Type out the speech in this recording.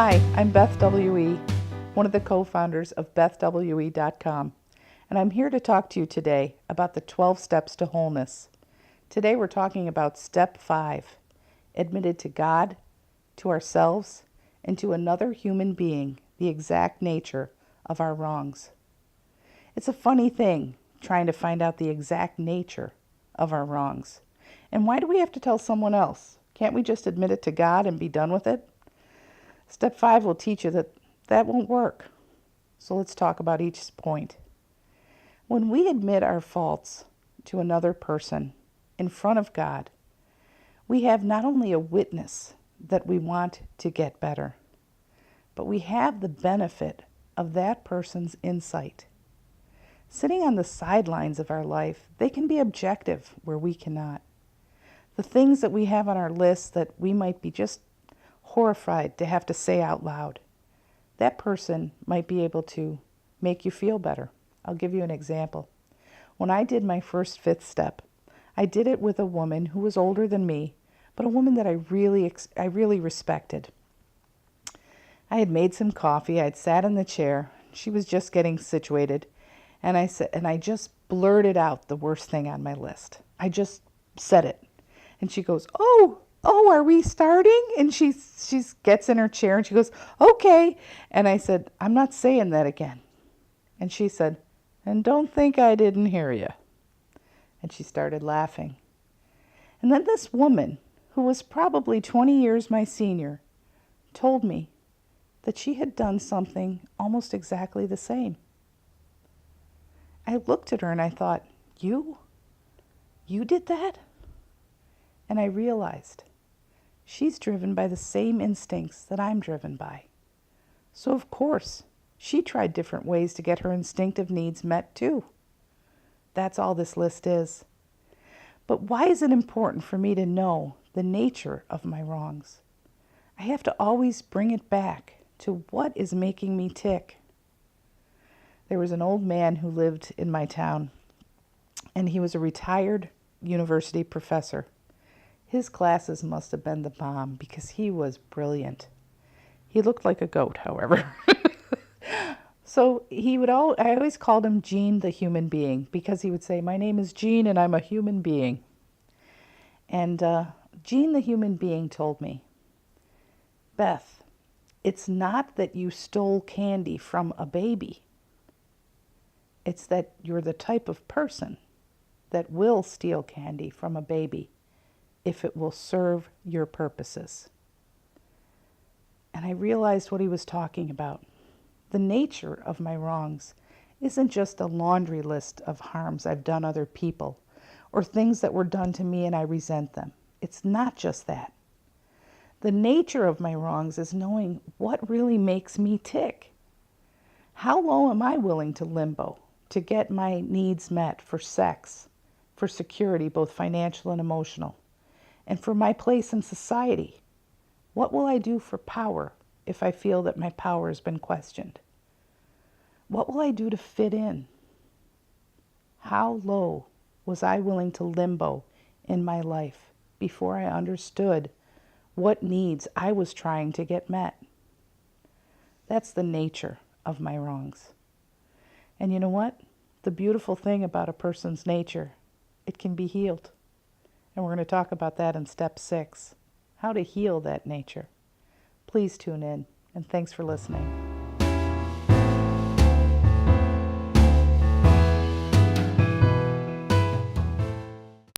Hi, I'm Beth W.E., one of the co-founders of BethWE.com, and I'm here to talk to you today about the 12 steps to wholeness. Today we're talking about Step 5, admitted to God, to ourselves, and to another human being the exact nature of our wrongs. It's a funny thing trying to find out the exact nature of our wrongs. And why do we have to tell someone else? Can't we just admit it to God and be done with it? Step 5 will teach you that that won't work. So let's talk about each point. When we admit our faults to another person in front of God, we have not only a witness that we want to get better, but we have the benefit of that person's insight. Sitting on the sidelines of our life, they can be objective where we cannot. The things that we have on our list that we might be just horrified to have to say out loud, that person might be able to make you feel better. I'll give you an example. When I did my first 5th step, I did it with a woman who was older than me, but a woman that I really respected. I had made some coffee, I had sat in the chair, she was just getting situated, and I just blurted out the worst thing on my list. I just said it. And she goes, oh, are we starting? And she gets in her chair and she goes, okay. And I said, I'm not saying that again. And she said, and don't think I didn't hear you. And she started laughing. And then this woman, who was probably 20 years my senior, told me that she had done something almost exactly the same. I looked at her and I thought, you did that? And I realized she's driven by the same instincts that I'm driven by. So of course, she tried different ways to get her instinctive needs met too. That's all this list is. But why is it important for me to know the nature of my wrongs? I have to always bring it back to what is making me tick. There was an old man who lived in my town, and he was a retired university professor. His classes must have been the bomb because he was brilliant. He looked like a goat, however. So I always called him Gene the human being because he would say, my name is Gene and I'm a human being. And Gene the human being told me, Beth, it's not that you stole candy from a baby. It's that you're the type of person that will steal candy from a baby if it will serve your purposes. And I realized what he was talking about. The nature of my wrongs isn't just a laundry list of harms I've done other people or things that were done to me and I resent them. It's not just that. The nature of my wrongs is knowing what really makes me tick. How low am I willing to limbo to get my needs met for sex, for security, both financial and emotional, and for my place in society? What will I do for power if I feel that my power has been questioned? What will I do to fit in? How low was I willing to limbo in my life before I understood what needs I was trying to get met? That's the nature of my wrongs. And you know what? The beautiful thing about a person's nature, it can be healed. And we're going to talk about that in Step 6, how to heal that nature. Please tune in, and thanks for listening.